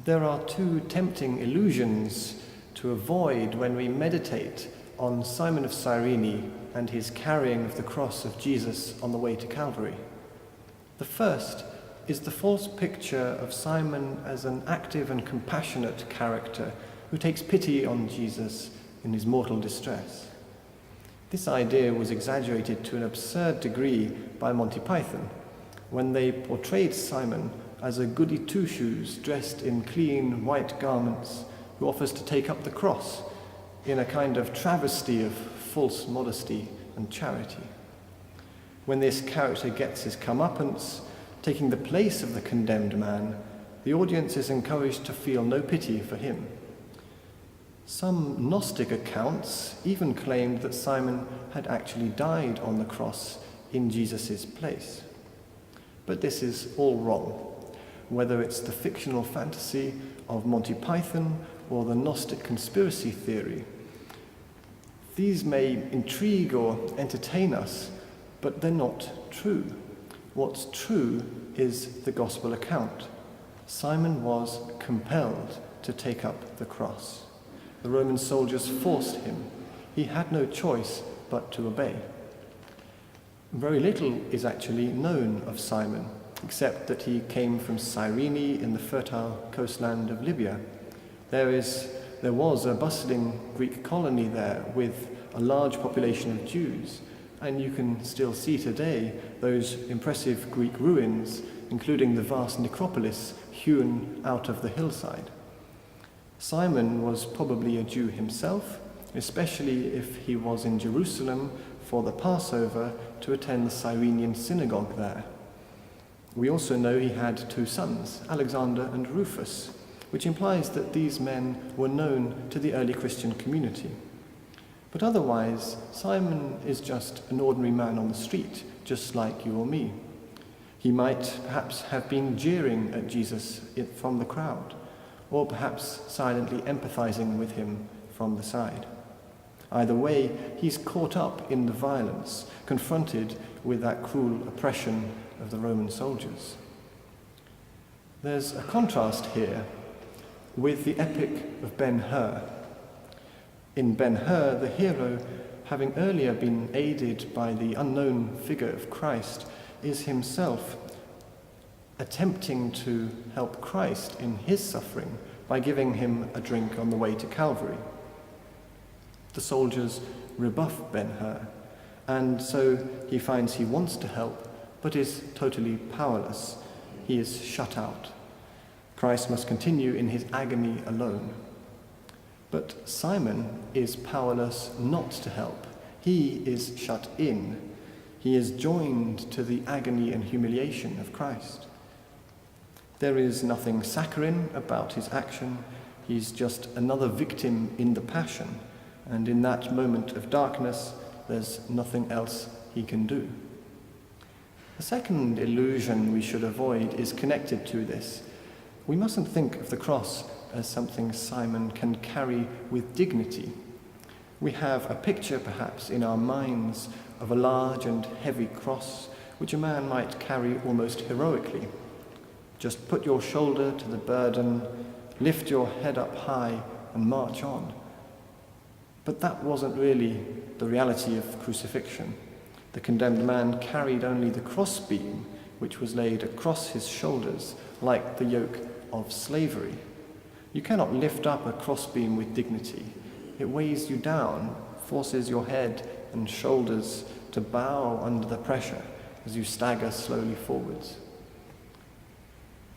There are two tempting illusions to avoid when we meditate on Simon of Cyrene and his carrying of the cross of Jesus on the way to Calvary. The first is the false picture of Simon as an active and compassionate character who takes pity on Jesus in his mortal distress. This idea was exaggerated to an absurd degree by Monty Python when they portrayed Simon as a goody two-shoes dressed in clean white garments who offers to take up the cross in a kind of travesty of false modesty and charity. When this character gets his comeuppance, taking the place of the condemned man, the audience is encouraged to feel no pity for him. Some Gnostic accounts even claimed that Simon had actually died on the cross in Jesus' place. But this is all wrong, whether it's the fictional fantasy of Monty Python or the Gnostic conspiracy theory. These may intrigue or entertain us, but they're not true. What's true is the gospel account. Simon was compelled to take up the cross. The Roman soldiers forced him. He had no choice but to obey. Very little is actually known of Simon, except that he came from Cyrene in the fertile coastland of Libya. There was a bustling Greek colony there with a large population of Jews, and you can still see today those impressive Greek ruins, including the vast necropolis hewn out of the hillside. Simon was probably a Jew himself, especially if he was in Jerusalem for the Passover to attend the Cyrenian synagogue there. We also know he had two sons, Alexander and Rufus, which implies that these men were known to the early Christian community. But otherwise, Simon is just an ordinary man on the street, just like you or me. He might perhaps have been jeering at Jesus from the crowd, or perhaps silently empathizing with him from the side. Either way, he's caught up in the violence, confronted with that cruel oppression of the Roman soldiers. There's a contrast here with the epic of Ben-Hur. In Ben-Hur, the hero, having earlier been aided by the unknown figure of Christ, is himself attempting to help Christ in his suffering by giving him a drink on the way to Calvary. The soldiers rebuff Ben-Hur, and so he finds he wants to help, but is totally powerless. He is shut out. Christ must continue in his agony alone. But Simon is powerless not to help. He is shut in. He is joined to the agony and humiliation of Christ. There is nothing saccharine about his action. He's just another victim in the passion, and in that moment of darkness, there's nothing else he can do. The second illusion we should avoid is connected to this. We mustn't think of the cross as something Simon can carry with dignity. We have a picture, perhaps, in our minds of a large and heavy cross, which a man might carry almost heroically. Just put your shoulder to the burden, lift your head up high, and march on. But that wasn't really the reality of crucifixion. The condemned man carried only the crossbeam, which was laid across his shoulders, like the yoke of slavery. You cannot lift up a crossbeam with dignity. It weighs you down, forces your head and shoulders to bow under the pressure as you stagger slowly forwards.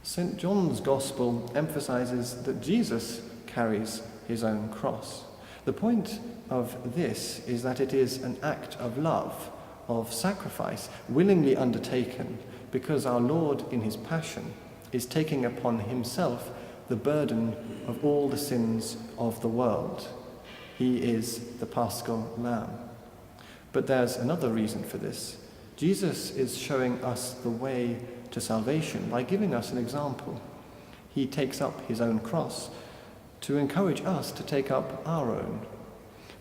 St. John's Gospel emphasizes that Jesus carries his own cross. The point of this is that it is an act of love, of sacrifice, willingly undertaken, because our Lord in his passion is taking upon himself the burden of all the sins of the world. He is the Paschal Lamb. But there's another reason for this. Jesus is showing us the way to salvation by giving us an example. He takes up his own cross to encourage us to take up our own.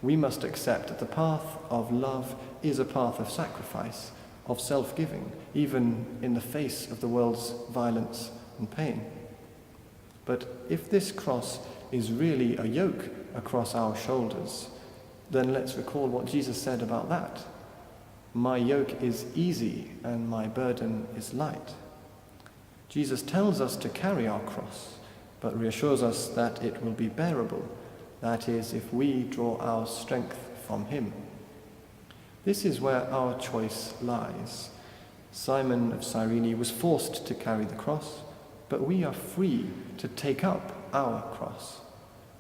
We must accept that the path of love is a path of sacrifice, of self-giving, even in the face of the world's violence and pain. But if this cross is really a yoke across our shoulders, then let's recall what Jesus said about that. My yoke is easy and my burden is light. Jesus tells us to carry our cross, but reassures us that it will be bearable, that is, if we draw our strength from him. This is where our choice lies. Simon of Cyrene was forced to carry the cross, but we are free to take up our cross.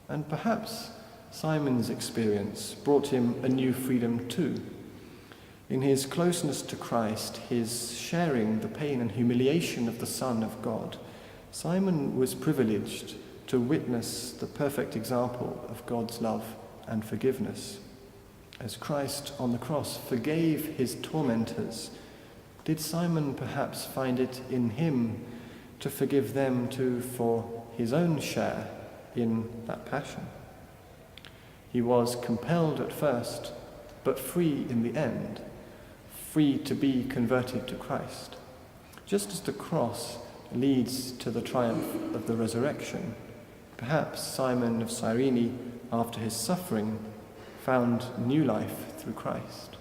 And perhaps Simon's experience brought him a new freedom too. In his closeness to Christ, his sharing the pain and humiliation of the Son of God, Simon was privileged to witness the perfect example of God's love and forgiveness. As Christ on the cross forgave his tormentors, did Simon perhaps find it in him to forgive them too for his own share in that passion? He was compelled at first, but free in the end, free to be converted to Christ. Just as the cross leads to the triumph of the resurrection, perhaps Simon of Cyrene, after his suffering, found new life through Christ.